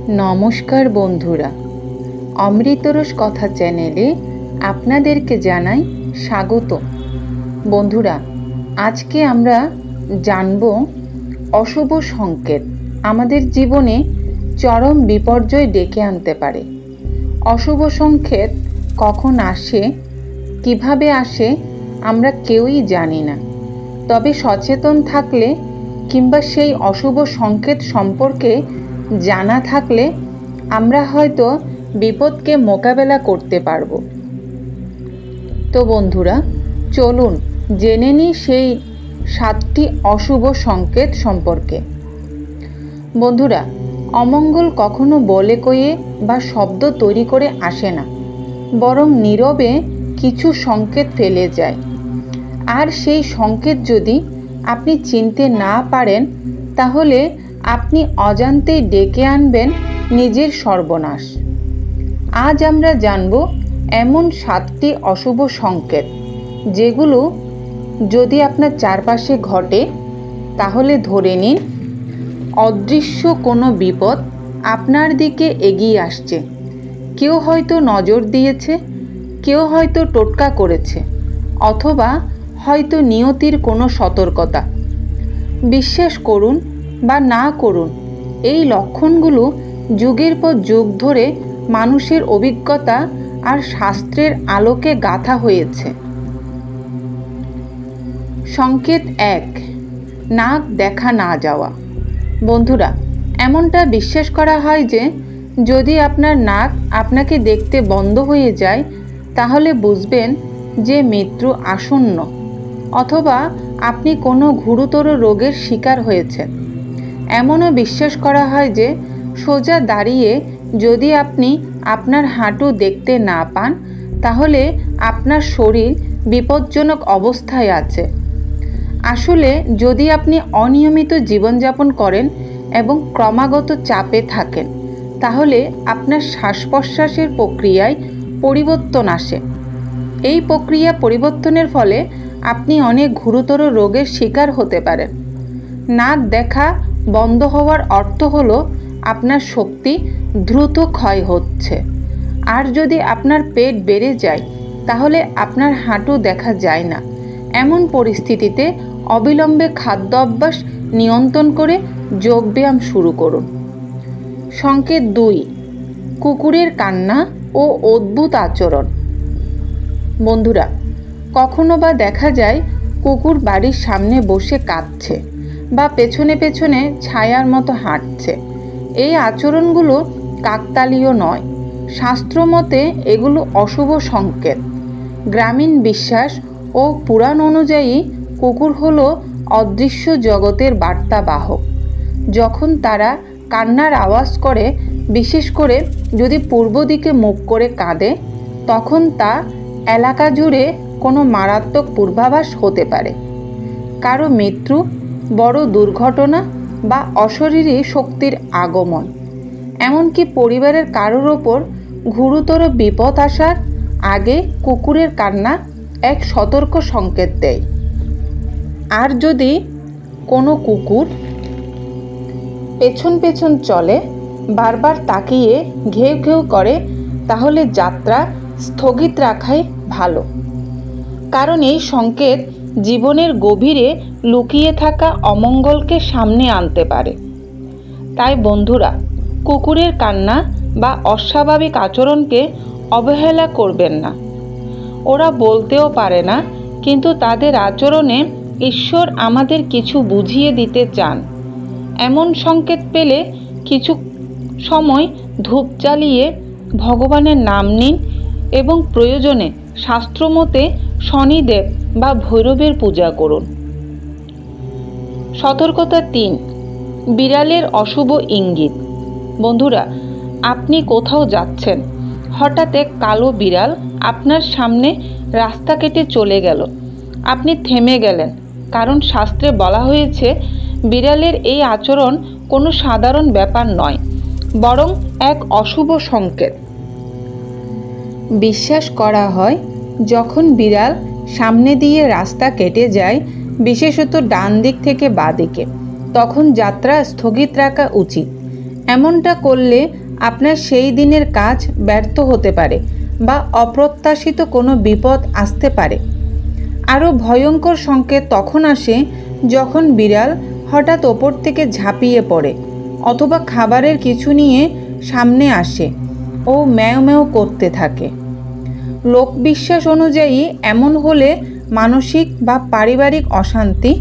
নমস্কার বন্ধুরা, অমৃতরস কথা চ্যানেলে আপনাদেরকে জানাই স্বাগত। বন্ধুরা, আজকে আমরা জানব অশুভ সংকেত আমাদের জীবনে চরম বিপর্যয় ডেকে আনতে পারে। অশুভ সংকেত কখন আসে, কিভাবে আসে আমরা কেউই জানি না। তবে সচেতন থাকলে কিংবা সেই অশুভ সংকেত সম্পর্কে জানা থাকলে আমরা হয়তো বিপদকে মোকাবেলা করতে পারব। তো বন্ধুরা, চলুন জেনে নিই সেই 7টি অশুভ সংকেত সম্পর্কে। বন্ধুরা, অমঙ্গল কখনো বলে কয়ে বা শব্দ তৈরি করে আসে না, বরং নীরবে কিছু সংকেত ফেলে যায়। আর সেই সংকেত যদি আপনি চিনতে না পারেন, তাহলে আপনি অজান্তেই ডেকে আনবেন নিজের সর্বনাশ। আজ আমরা জানব এমন 7টি অশুভ সংকেত, যেগুলো যদি আপনার চারপাশে ঘটে তাহলে ধরে নিন অদৃশ্য কোনো বিপদ আপনার দিকে এগিয়ে আসছে। কেউ হয়তো নজর দিয়েছে, কেউ হয়তো টোটকা করেছে, অথবা হয়তো নিয়তির কোনো সতর্কতা। বিশ্বাস করুন বা না করুন, এই লক্ষণগুলো যুগের পর যুগ ধরে মানুষের অভিজ্ঞতা আর শাস্ত্রের আলোকে গাঁথা হয়েছে। সংকেত 1, নাক দেখা না যাওয়া। বন্ধুরা, এমনটা বিশ্বাস করা হয় যে যদি আপনার নাক আপনাকে দেখতে বন্ধ হয়ে যায়, তাহলে বুঝবেন যে মৃত্যু আসন্ন, অথবা আপনি কোনো গুরুতর রোগের শিকার হয়েছেন। এমনও বিশ্বাস করা হয় যে সোজা দাঁড়িয়ে যদি আপনি আপনার হাঁটু দেখতে না পান, তাহলে আপনার শরীর বিপজ্জনক অবস্থায় আছে। আসলে যদি আপনি অনিয়মিত জীবনযাপন করেন এবং ক্রমাগত চাপে থাকেন, তাহলে আপনার শ্বাস প্রশ্বাসের প্রক্রিয়ায় পরিবর্তন আসে। এই প্রক্রিয়া পরিবর্তনের ফলে আপনি অনেক গুরুতর রোগের শিকার হতে পারেন। নাক দেখা বন্ধ হওয়ার অর্থ হলো আপনার শক্তি দ্রুত ক্ষয় হচ্ছে। আর যদি আপনার পেট বেড়ে যায়, তাহলে আপনার হাঁটু দেখা যায় না। এমন পরিস্থিতিতে অবিলম্বে খাদ্য অভ্যাস নিয়ন্ত্রণ করে যোগব্যায়াম শুরু করুন। সংকেত 2, কুকুরের কান্না ও অদ্ভুত আচরণ। বন্ধুরা, কখনো বা দেখা যায় কুকুর বাড়ির সামনে বসে কাঁদছে বা পেছনে পেছনে ছায়ার মতো হাঁটছে। এই আচরণগুলো কাকতালীয় নয়, শাস্ত্রমতে এগুলো অশুভ সংকেত। গ্রামীণ বিশ্বাস ও পুরাণ অনুযায়ী কুকুর হলো অদৃশ্য জগতের বার্তাবাহক। যখন তারা কান্নার আওয়াজ করে, বিশেষ করে যদি পূর্ব দিকে মুখ করে কাঁদে, তখন তা এলাকা জুড়ে কোনো মারাত্মক পূর্বাভাস হতে পারে। কারো মৃত্যু, বড় দুর্ঘটনা বা অশরীরী শক্তির আগমন, এমনকি পরিবারের কারোর ওপর গুরুতর বিপদ আসার আগে কুকুরের কান্না এক সতর্ক সংকেত দেয়। আর যদি কোনো কুকুর পেছন পেছন চলে, বারবার তাকিয়ে ঘেউ ঘেউ করে, তাহলে যাত্রা স্থগিত রাখাই ভালো। কারণ এই সংকেত জীবনের গভীরে লুকিয়ে থাকা অমঙ্গলকে সামনে আনতে পারে। তাই বন্ধুরা, কুকুরের কান্না বা অস্বাভাবিক আচরণকে অবহেলা করবেন না। ওরা বলতেও পারে না, কিন্তু তাদের আচরণে ঈশ্বর আমাদের কিছু বুঝিয়ে দিতে চান। এমন সংকেত পেলে কিছু সময় ধূপ জ্বালিয়ে ভগবানের নাম নিন এবং প্রয়োজনে শাস্ত্রমতে শনিদেব বা ভৈরবের পূজা করুন। সতর্কতা 3, বিড়ালের অশুভ ইঙ্গিত। বন্ধুরা, আপনি কোথাও যাচ্ছেন, হঠাৎ এক কালো বিড়াল আপনার সামনে রাস্তা কেটে চলে গেল। আপনি থেমে গেলেন, কারণ শাস্ত্রে বলা হয়েছে বিড়ালের এই আচরণ কোনো সাধারণ ব্যাপার নয়, বরং এক অশুভ সংকেত। বিশ্বাস করা হয় যখন বিড়াল সামনে দিয়ে রাস্তা কেটে যায়, বিশেষত ডান দিক থেকে বাঁ দিকে, তখন যাত্রা স্থগিত রাখা উচিত। এমনটা করলে আপনার সেই দিনের কাজ ব্যর্থ হতে পারে বা অপ্রত্যাশিত কোনো বিপদ আসতে পারে। আরও ভয়ঙ্কর সংকেত তখন আসে যখন বিড়াল হঠাৎ ওপর থেকে ঝাঁপিয়ে পড়ে অথবা খাবারের কিছু নিয়ে সামনে আসে ও ম্যাও ম্যাও করতে থাকে। লোকবিশ্বাস অনুযায়ী এমন হলে মানসিক বা পারিবারিক অশান্তি,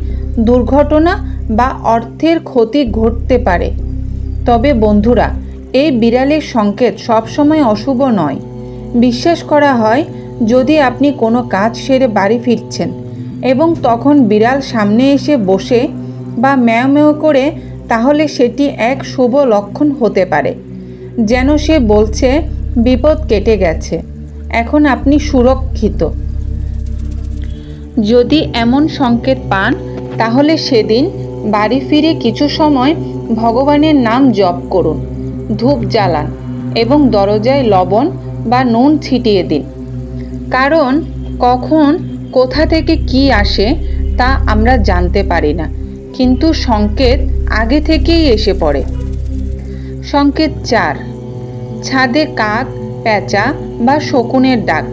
দুর্ঘটনা বা অর্থের ক্ষতি ঘটতে পারে। তবে বন্ধুরা, এই বিড়ালের সংকেত সবসময় অশুভ নয়। বিশ্বাস করা হয় যদি আপনি কোনো কাজ সেরে বাড়ি ফিরছেন এবং তখন বিড়াল সামনে এসে বসে বা ম্যাও ম্যাও করে, তাহলে সেটি এক শুভ লক্ষণ হতে পারে, যেন সে বলছে বিপদ কেটে গেছে, এখন আপনি সুরক্ষিত। যদি এমন সংকেত পান তাহলে সেদিন বাড়ি ফিরে কিছু সময় ভগবানের নাম জপ করুন, ধূপ জ্বালান এবং দরজায় লবণ বা নুন ছিটিয়ে দিন। কারণ কখন কোথা থেকে কি আসে তা আমরা জানতে পারি না, কিন্তু সংকেত আগে থেকেই এসে পড়ে। সংকেত 4, ছাদে কাক, পেঁচা বা শকুনের ডাক।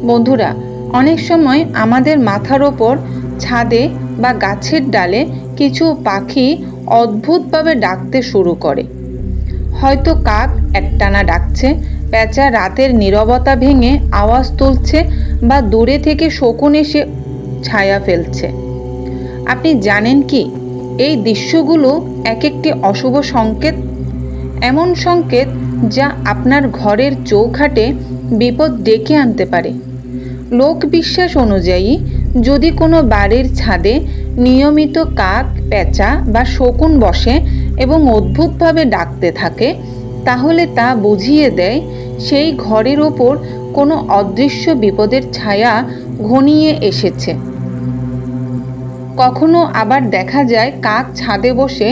বন্ধুরা, অনেক সময় আমাদের মাথার ওপর, ছাদে বা গাছের ডালে কিছু পাখি অদ্ভুতভাবে ডাকতে শুরু করে। হয়তো কাক একটানা ডাকছে, পেঁচা রাতের নীরবতা ভেঙে আওয়াজ তুলছে বা দূরে থেকে শকুন এসে ছায়া ফেলছে। আপনি জানেন কি, এই দৃশ্যগুলো এক একটি অশুভ সংকেত, এমন সংকেত যা আপনার ঘরের চৌখাটে বিপদ ডেকে আনতে পারে। লোকবিশ্বাস অনুযায়ী যদি কোনো বাড়ির ছাদে নিয়মিত কাক, পেঁচা বা শকুন বসে এবং অদ্ভুতভাবে ডাকতে থাকে, তাহলে তা বুঝিয়ে দেয় সেই ঘরের ওপর কোনো অদৃশ্য বিপদের ছায়া ঘনিয়ে এসেছে। কখনো আবার দেখা যায় কাক ছাদে বসে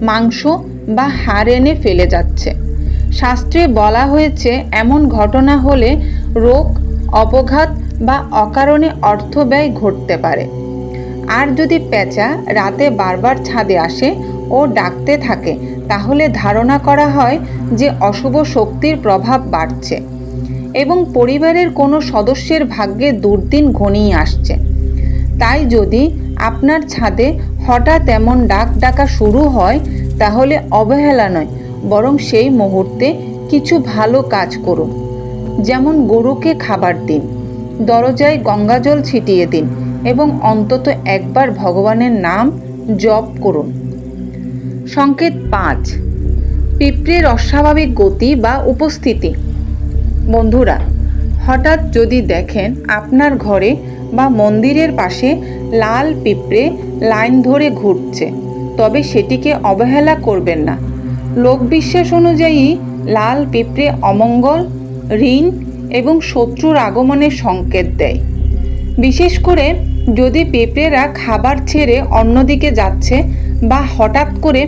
মাংস বা হাড় এনে ফেলে যাচ্ছে। শাস্ত্রে বলা হয়েছে এমন ঘটনা হলে রোগ, অপঘাত বা অকারণে অর্থ ব্যয় ঘটতে পারে। আর যদি পেঁচা রাতে বারবার ছাদে আসে ও ডাকতে থাকে, তাহলে ধারণা করা হয় যে অশুভ শক্তির প্রভাব বাড়ছে এবং পরিবারের কোনো সদস্যের ভাগ্যে দুর্দিন ঘনিয়ে আসছে। তাই যদি আপনার ছাদে হঠাৎ এমন ডাকা শুরু হয়, তাহলে অবহেলা নয়, বরং সেই মুহূর্তে কিছু ভালো কাজ করুন। যেমন গরুকে খাবার দিন, দরজায় গঙ্গাজল ছিটিয়ে দিন এবং অন্তত একবার ভগবানের নাম জপ করুন। সংকেত 5, পিঁপড়ের অস্বাভাবিক গতি বা উপস্থিতি। বন্ধুরা, হঠাৎ যদি দেখেন আপনার ঘরে বা মন্দিরের পাশে লাল পিঁপড়ে লাইন ধরে ঘুরছে, তবে সেটিকে অবহেলা করবেন না। লোকবিশ্বাস অনুযায়ী লাল পিঁপড়ে অমঙ্গল, ঋণ এবং শত্রুর আগমনের সংকেত দেয়। বিশেষ করে যদি পিঁপড়েরা খাবার ছেড়ে অন্যদিকে যাচ্ছে বা হঠাৎ করে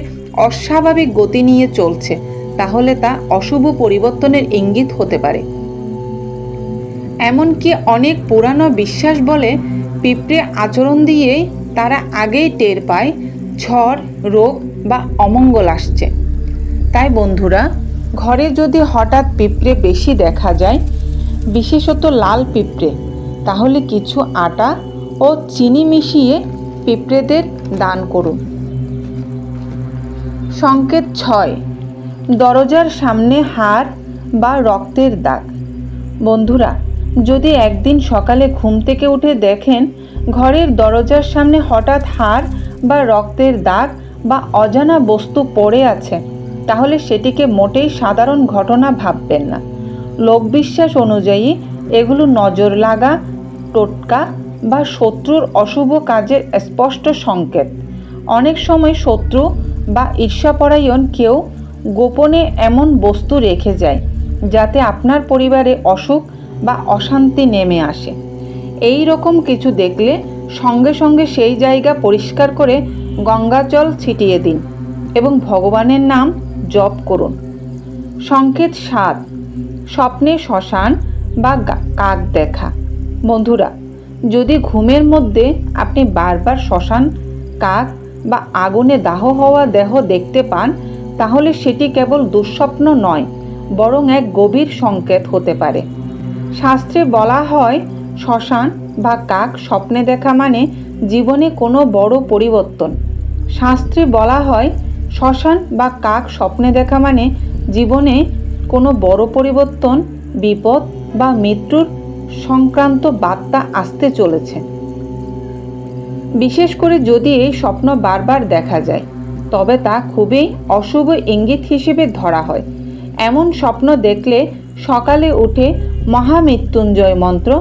অস্বাভাবিক গতি নিয়ে চলছে, তাহলে তা অশুভ পরিবর্তনের ইঙ্গিত হতে পারে। এমনকি অনেক পুরানো বিশ্বাস বলে পিঁপড়ে আচরণ দিয়েই তারা আগেই টের পায় ঝড়, রোগ বা অমঙ্গল আসছে। তাই বন্ধুরা, ঘরে যদি হঠাৎ পিঁপড়ে বেশি দেখা যায়, বিশেষত লাল পিঁপড়ে, তাহলে কিছু আটা ও চিনি মিশিয়ে পিঁপড়েদের দান করুন। সংকেত 6, দরজার সামনে হাড় বা রক্তের দাগ। বন্ধুরা, যদি একদিন সকালে ঘুম থেকে উঠে দেখেন ঘরের দরজার সামনে হঠাৎ হাড় বা রক্তের দাগ বা অজানা বস্তু পড়ে আছে, তাহলে সেটিকে মোটেই সাধারণ ঘটনা ভাববেন না। লোকবিশ্বাস অনুযায়ী এগুলো নজর লাগা, টোটকা বা শত্রুর অশুভ কাজের স্পষ্ট সংকেত। অনেক সময় শত্রু বা ঈর্ষাপরায়ণ কেউ গোপনে এমন বস্তু রেখে যায় যাতে আপনার পরিবারে অসুখ বা অশান্তি নেমে আসে। এই রকম কিছু দেখলে সঙ্গে সঙ্গে সেই জায়গা পরিষ্কার করে গঙ্গাজল ছিটিয়ে দিন এবং ভগবানের নাম জপ করুন। সংকেত 7, স্বপ্নে শ্মশান বা কাক দেখা। বন্ধুরা, যদি ঘুমের মধ্যে আপনি বারবার শ্মশান, কাক বা আগুনে দাহ হওয়া দেহ দেখতে পান, তাহলে সেটি কেবল দুঃস্বপ্ন নয়, বরং এক গভীর সংকেত হতে পারে। শাস্ত্রে বলা হয়, শ্মশান বা কাক স্বপ্নে দেখা মানে জীবনে কোনো বড় পরিবর্তন। শাস্ত্রে বলা হয়, শ্মশান বা কাক স্বপ্নে দেখা মানে জীবনে কোনো বড় পরিবর্তন, বিপদ বা মৃত্যুর সংক্রান্ত বার্তা আসতে চলেছে। বিশেষ করে যদি এই স্বপ্ন বারবার দেখা যায়, তবে তা খুবই অশুভ ইঙ্গিত হিসেবে ধরা হয়। এমন স্বপ্ন দেখলে সকালে উঠে মহামৃত্যুঞ্জয় মন্ত্র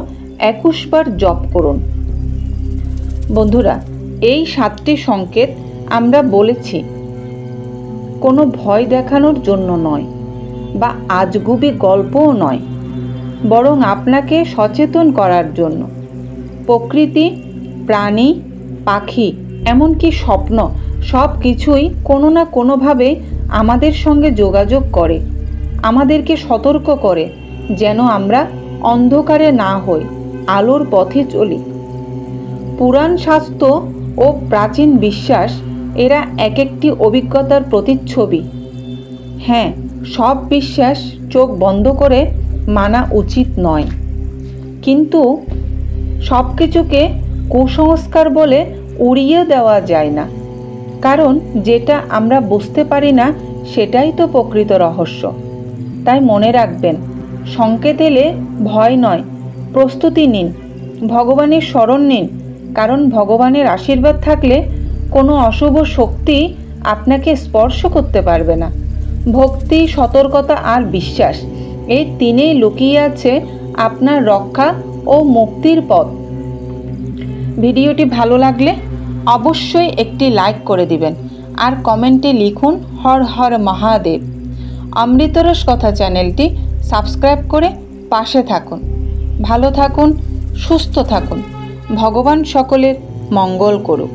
21 বার জপ করুন। বন্ধুরা, এই 7টি সংকেত আমরা বলেছি কোনো ভয় দেখানোর জন্য নয় বা আজগুবি গল্পও নয়, বরং আপনাকে সচেতন করার জন্য। প্রকৃতি, প্রাণী, পাখি, এমনকি স্বপ্ন, সব কিছুই কোনো না কোনোভাবে আমাদের সঙ্গে যোগাযোগ করে, আমাদেরকে সতর্ক করে যেন আমরা অন্ধকারে না হই, আলোর পথে চলি। পুরাণ শাস্ত্র ও প্রাচীন বিশ্বাস, এরা এক একটি অভিজ্ঞতার প্রতিচ্ছবি। হ্যাঁ, সব বিশ্বাস চোখ বন্ধ করে মানা উচিত নয়, কিন্তু সব কিছুকে কুসংস্কার বলে উড়িয়ে দেওয়া যায় না, কারণ যেটা আমরা বুঝতে পারি না সেটাই তো প্রকৃত রহস্য। তাই মনে রাখবেন, সংকেত এলে ভয় নয়, প্রস্তুতি নিন, ভগবানের শরণ নিন, কারণ ভগবানের আশীর্বাদ থাকলে কোনো অশুভ শক্তি আপনাকে স্পর্শ করতে পারবে না। ভক্তি, সতর্কতা আর বিশ্বাস, এই তিনেই লুকিয়ে আছে আপনার রক্ষা ও মুক্তির পথ। ভিডিওটি ভালো লাগলে অবশ্যই একটি লাইক করে দিবেন আর কমেন্টে লিখুন হর হর মহাদেব। অমৃতরস কথা চ্যানেলটি সাবস্ক্রাইব করে পাশে থাকুন। ভালো থাকুন, সুস্থ থাকুন। ভগবান সকলের মঙ্গল করুক।